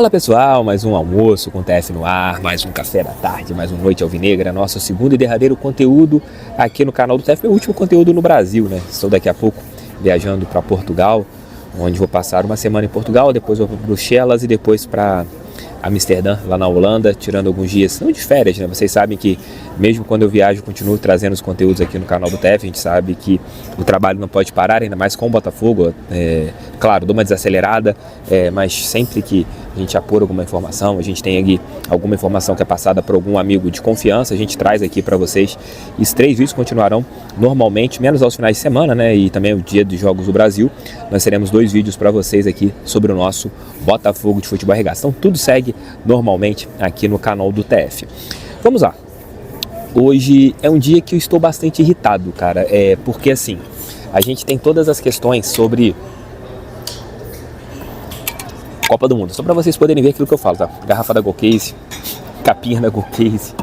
Fala pessoal, mais um almoço com TF no ar, mais um café da tarde, mais um Noite Alvinegra, nosso segundo e derradeiro conteúdo aqui no canal do TF, meu último conteúdo no Brasil, né? Estou daqui a pouco viajando para Portugal, onde vou passar uma semana em Portugal, depois vou para Bruxelas e depois para Amsterdã, lá na Holanda, tirando alguns dias, não de férias, né? Vocês sabem que mesmo quando eu viajo, continuo trazendo os conteúdos aqui no canal do TF, a gente sabe que o trabalho não pode parar, ainda mais com o Botafogo, claro, dou uma desacelerada, mas sempre que a gente apura alguma informação, a gente tem aqui alguma informação que é passada por algum amigo de confiança, a gente traz aqui para vocês. Os 3 vídeos continuarão normalmente, menos aos finais de semana, né? E também o dia dos Jogos do Brasil. Nós teremos 2 vídeos para vocês aqui sobre o nosso Botafogo de futebol arregaçado. Então tudo segue normalmente aqui no canal do TF. Vamos lá. Hoje é um dia que eu estou bastante irritado, cara, porque assim, a gente tem todas as questões sobre Copa do Mundo, só para vocês poderem ver aquilo que eu falo, tá? Garrafa da Golcase, capinha da Golcase,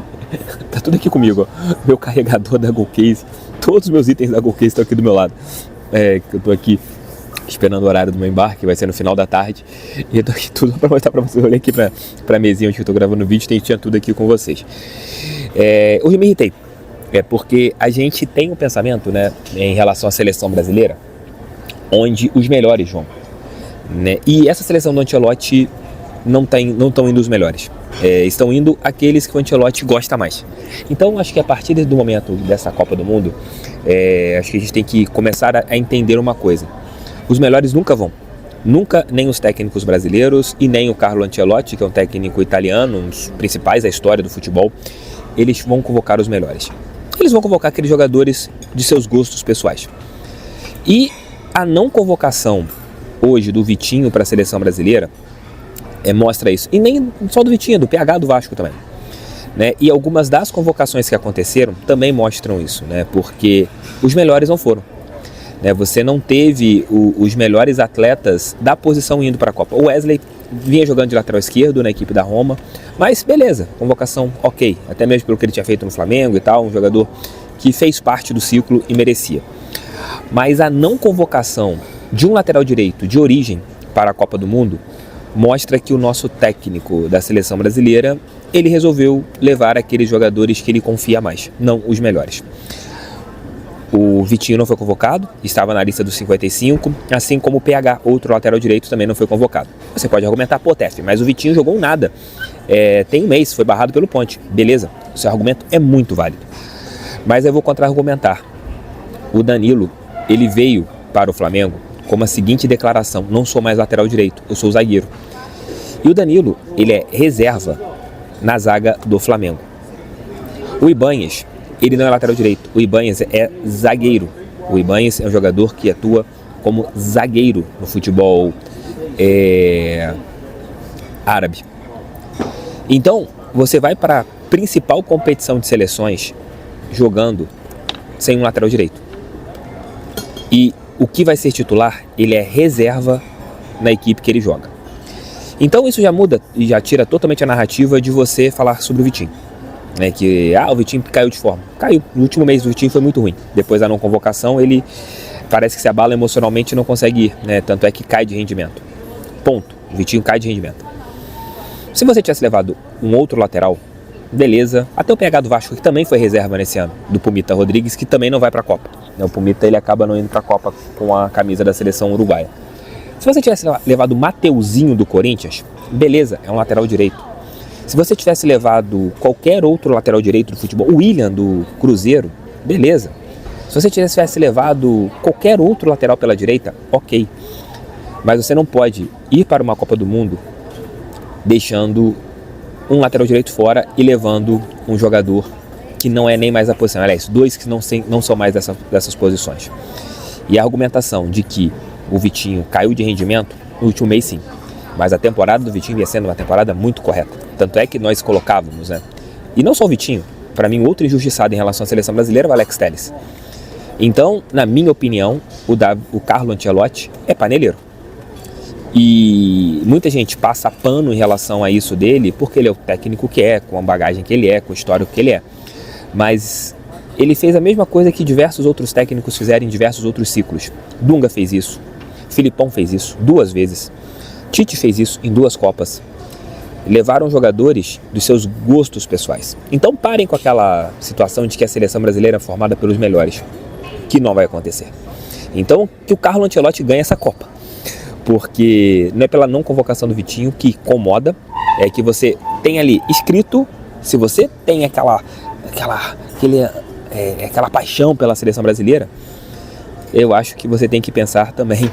tá tudo aqui comigo, ó. Meu carregador da Golcase, todos os meus itens da Golcase estão aqui do meu lado, que eu tô aqui esperando o horário do meu embarque, vai ser no final da tarde, e eu tô aqui tudo para mostrar para vocês. Eu olhei aqui pra mesinha onde eu tô gravando o vídeo, tinha tudo aqui com vocês. Hoje eu me irritei, porque a gente tem um pensamento, né, em relação à seleção brasileira, onde os melhores vão, né? E essa seleção do Ancelotti não estão indo os melhores, estão indo aqueles que o Ancelotti gosta mais. Então acho que a partir do momento dessa Copa do Mundo, acho que a gente tem que começar a entender uma coisa: os melhores nunca vão. Nunca, nem os técnicos brasileiros e nem o Carlo Ancelotti, que é um técnico italiano, um dos principais da história do futebol, eles vão convocar os melhores. Eles vão convocar aqueles jogadores de seus gostos pessoais. E a não convocação hoje do Vitinho para a seleção brasileira mostra isso. E nem só do Vitinho, do PH do Vasco também, né? E algumas das convocações que aconteceram também mostram isso, né? Porque os melhores não foram. Você não teve os melhores atletas da posição indo para a Copa. O Wesley vinha jogando de lateral esquerdo na equipe da Roma, mas beleza, convocação ok, até mesmo pelo que ele tinha feito no Flamengo e tal, um jogador que fez parte do ciclo e merecia. Mas a não convocação de um lateral direito de origem para a Copa do Mundo mostra que o nosso técnico da seleção brasileira, ele resolveu levar aqueles jogadores que ele confia mais, não os melhores. O Vitinho não foi convocado, estava na lista dos 55, assim como o PH, outro lateral direito, também não foi convocado. Você pode argumentar, pô, Tef, mas o Vitinho jogou nada, tem um mês, foi barrado pelo Ponte. Beleza, o seu argumento é muito válido. Mas eu vou contra-argumentar. O Danilo, ele veio para o Flamengo com a seguinte declaração: não sou mais lateral direito, eu sou zagueiro. E o Danilo, ele é reserva na zaga do Flamengo. O Ibanhas, ele não é lateral direito, o Ibanhas é zagueiro. O Ibanhas é um jogador que atua como zagueiro no futebol árabe. Então, você vai para a principal competição de seleções jogando sem um lateral direito. E o que vai ser titular, ele é reserva na equipe que ele joga. Então isso já muda e já tira totalmente a narrativa de você falar sobre o Vitinho. Que o Vitinho caiu de forma. Caiu. No último mês o Vitinho foi muito ruim. Depois da não convocação, ele parece que se abala emocionalmente e não consegue ir, né? Tanto é que cai de rendimento. Ponto. O Vitinho cai de rendimento. Se você tivesse levado um outro lateral, beleza. Até o PH do Vasco, que também foi reserva nesse ano, do Pumita Rodrigues, que também não vai para a Copa. O Pumita, ele acaba não indo para a Copa com a camisa da seleção uruguaia. Se você tivesse levado o Mateuzinho do Corinthians, beleza, é um lateral direito. Se você tivesse levado qualquer outro lateral direito do futebol, o William do Cruzeiro, beleza. Se você tivesse levado qualquer outro lateral pela direita, ok. Mas você não pode ir para uma Copa do Mundo deixando um lateral direito fora e levando um jogador que não é nem mais a posição. Aliás, 2 que não são mais dessas posições. E a argumentação de que o Vitinho caiu de rendimento no último mês, sim. Mas a temporada do Vitinho ia sendo uma temporada muito correta. Tanto é que nós colocávamos, né? E não só o Vitinho, para mim, outro injustiçado em relação à seleção brasileira é o Alex Telles. Então, na minha opinião, o Carlo Ancelotti é paneleiro. E muita gente passa pano em relação a isso dele, porque ele é o técnico que é, com a bagagem que ele é, com o histórico que ele é. Mas ele fez a mesma coisa que diversos outros técnicos fizeram em diversos outros ciclos. Dunga fez isso, Filipão fez isso 2 vezes, Tite fez isso em 2 Copas. levaram jogadores dos seus gostos pessoais. Então parem com aquela situação de que a seleção brasileira é formada pelos melhores, que não vai acontecer. Então que o Carlo Ancelotti ganhe essa Copa, porque não é pela não convocação do Vitinho que incomoda, é que você tem ali escrito, se você tem aquela paixão pela seleção brasileira, eu acho que você tem que pensar também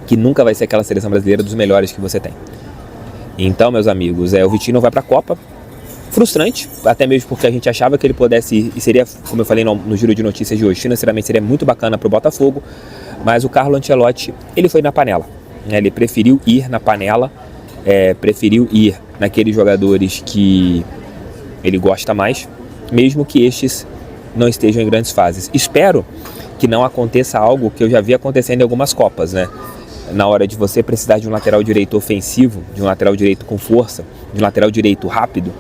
que nunca vai ser aquela seleção brasileira dos melhores que você tem. Então, meus amigos, o Vitinho não vai para a Copa. Frustrante, até mesmo porque a gente achava que ele pudesse ir, e seria, como eu falei no giro de notícias de hoje, financeiramente seria muito bacana para o Botafogo, mas o Carlo Ancelotti, ele foi na panela, né? Ele preferiu ir na panela, preferiu ir naqueles jogadores que ele gosta mais, mesmo que estes não estejam em grandes fases. Espero que não aconteça algo que eu já vi acontecendo em algumas Copas, né? Na hora de você precisar de um lateral direito ofensivo, de um lateral direito com força, de um lateral direito rápido,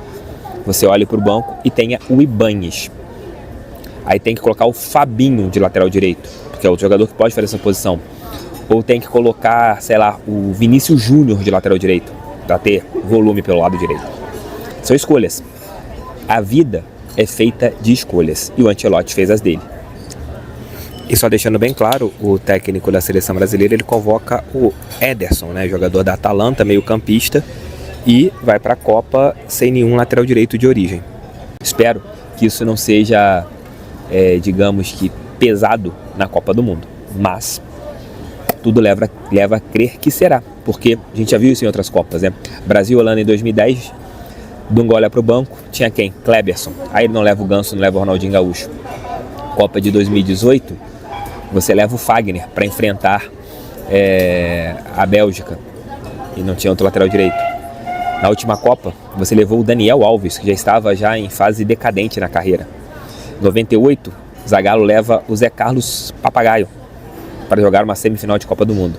você olha para o banco e tenha o Ibañez. Aí tem que colocar o Fabinho de lateral direito, porque é outro jogador que pode fazer essa posição. Ou tem que colocar, sei lá, o Vinícius Júnior de lateral direito, para ter volume pelo lado direito. São escolhas. A vida é feita de escolhas e o Ancelotti fez as dele. E só deixando bem claro, o técnico da seleção brasileira, ele convoca o Ederson, né, jogador da Atalanta, meio campista, e vai para a Copa sem nenhum lateral direito de origem. Espero que isso não seja, digamos que, pesado na Copa do Mundo, mas tudo leva a crer que será, porque a gente já viu isso em outras Copas, né? Brasil e Holanda em 2010, Dunga olha para o banco, tinha quem? Kleberson. Aí ele não leva o Ganso, não leva o Ronaldinho Gaúcho. Copa de 2018, você leva o Fagner para enfrentar a Bélgica e não tinha outro lateral direito. Na última Copa, você levou o Daniel Alves, que já estava em fase decadente na carreira. Em 98, Zagallo leva o Zé Carlos Papagaio para jogar uma semifinal de Copa do Mundo.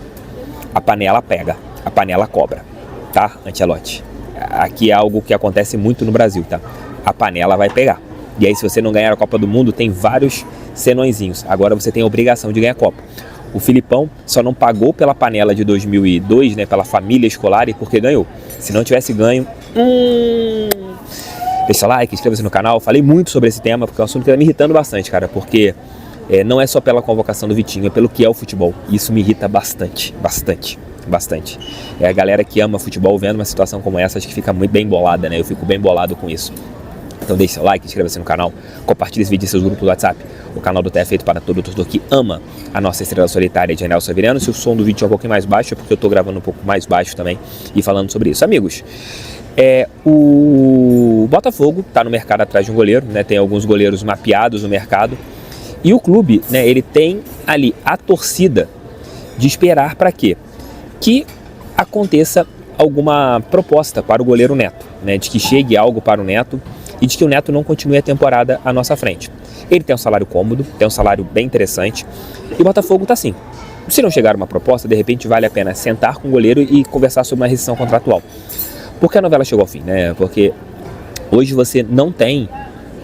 A panela pega, a panela cobra, tá, Ancelotti? Aqui é algo que acontece muito no Brasil, tá? A panela vai pegar. E aí, se você não ganhar a Copa do Mundo, tem vários senõezinhos. Agora você tem a obrigação de ganhar a Copa. O Filipão só não pagou pela panela de 2002, né, pela família escolar, e porque ganhou. Se não tivesse ganho... Deixa o like, inscreva-se no canal. Falei muito sobre esse tema, porque é um assunto que está me irritando bastante, cara. Porque não é só pela convocação do Vitinho, é pelo que é o futebol. E isso me irrita bastante. É a galera que ama futebol vendo uma situação como essa, acho que fica muito bem bolada, né? Eu fico bem bolado com isso. Então deixe seu like, inscreva-se no canal, compartilhe esse vídeo em seus grupos do WhatsApp. O canal do TE é feito para todo torcedor que ama a nossa estrela solitária de Nelson Severiano. Se o som do vídeo é um pouquinho mais baixo, é porque eu estou gravando um pouco mais baixo também e falando sobre isso. Amigos, o Botafogo está no mercado atrás de um goleiro, né? Tem alguns goleiros mapeados no mercado. E o clube, né, ele tem ali a torcida de esperar para quê? Que aconteça alguma proposta para o goleiro Neto, né? De que chegue algo para o Neto e de que o Neto não continue a temporada à nossa frente. Ele tem um salário cômodo, tem um salário bem interessante, e o Botafogo está assim. Se não chegar uma proposta, de repente vale a pena sentar com o goleiro e conversar sobre uma rescisão contratual. Porque a novela chegou ao fim, né? Porque hoje você não tem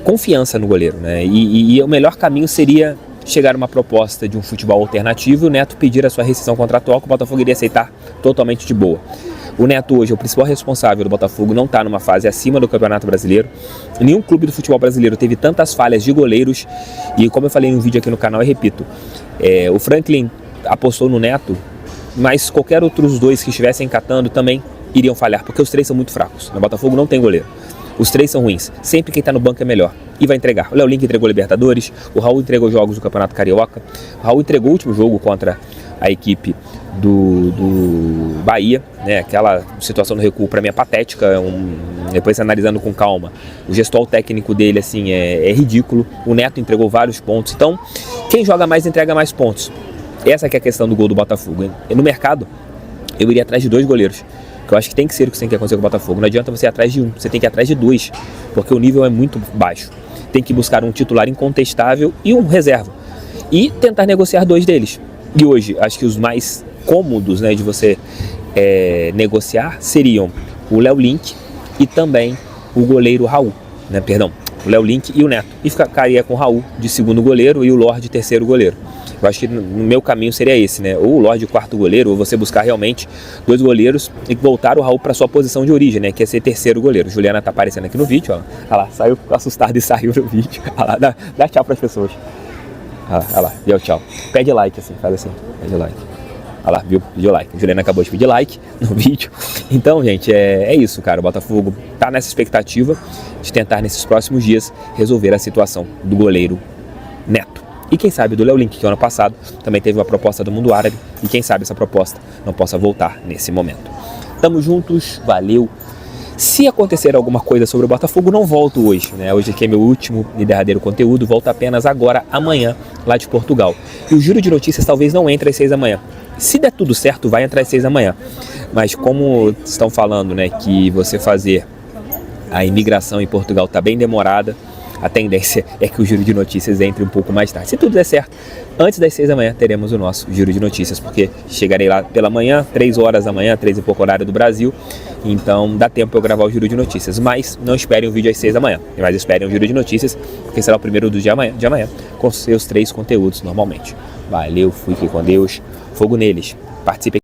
confiança no goleiro, né? E o melhor caminho seria chegar uma proposta de um futebol alternativo e o Neto pedir a sua rescisão contratual, que o Botafogo iria aceitar totalmente de boa. O Neto hoje é o principal responsável do Botafogo, não está numa fase acima do Campeonato Brasileiro. Nenhum clube do futebol brasileiro teve tantas falhas de goleiros. E como eu falei em um vídeo aqui no canal, eu repito, o Franklin apostou no Neto, mas qualquer outros dois que estivessem catando também iriam falhar, porque os três são muito fracos. No Botafogo não tem goleiro. Os três são ruins. Sempre quem está no banco é melhor. E vai entregar. O Léo Link entregou Libertadores, o Raul entregou jogos do Campeonato Carioca, o Raul entregou o último jogo contra a equipe do Bahia, né? Aquela situação do recuo para mim é patética, depois analisando com calma, o gestual técnico dele assim é ridículo. O Neto entregou vários pontos, então quem joga mais entrega mais pontos. Essa que é a questão do gol do Botafogo. E no mercado eu iria atrás de dois goleiros, que eu acho que tem que ser o que tem que acontecer com o Botafogo. Não adianta você ir atrás de um, você tem que ir atrás de dois, porque o nível é muito baixo. Tem que buscar um titular incontestável e um reserva, e tentar negociar dois deles. E hoje, acho que os mais cômodos, né, de você negociar seriam o Léo Link e também o goleiro Raul, né, perdão, o Léo Link e o Neto. E ficaria com o Raul de segundo goleiro e o Lorde de terceiro goleiro. Eu acho que no meu caminho seria esse, né? Ou o Lorde, o quarto goleiro, ou você buscar realmente 2 goleiros e voltar o Raul para sua posição de origem, né? Que é ser terceiro goleiro. Juliana tá aparecendo aqui no vídeo, ó. Olha lá, saiu, ficou assustada e saiu do vídeo. Olha lá, dá tchau pras pessoas. Olha lá, deu tchau. Pede like, assim, faz assim, pede like. Olha lá, viu? Pediu like. A Juliana acabou de pedir like no vídeo. Então, gente, é isso, cara. O Botafogo tá nessa expectativa de tentar, nesses próximos dias, resolver a situação do goleiro Neto. E quem sabe do Léo Link, que ano passado também teve uma proposta do mundo árabe, e quem sabe essa proposta não possa voltar nesse momento. Tamo juntos, valeu. Se acontecer alguma coisa sobre o Botafogo, não volto hoje, né? Hoje aqui é meu último e derradeiro conteúdo, volto apenas agora, amanhã, lá de Portugal. E o Giro de Notícias talvez não entre às 6 da manhã. Se der tudo certo, vai entrar às 6 da manhã. Mas como estão falando, né, que você fazer a imigração em Portugal está bem demorada, a tendência é que o Giro de Notícias entre um pouco mais tarde. Se tudo der certo, antes das 6 da manhã teremos o nosso Giro de Notícias, porque chegarei lá pela manhã, 3 horas da manhã, 3 e pouco horário do Brasil, então dá tempo para eu gravar o Giro de Notícias. Mas não esperem o vídeo às 6 da manhã, mas esperem o Giro de Notícias, porque será o primeiro do dia de amanhã, com seus 3 conteúdos normalmente. Valeu, fiquem com Deus, fogo neles, participe.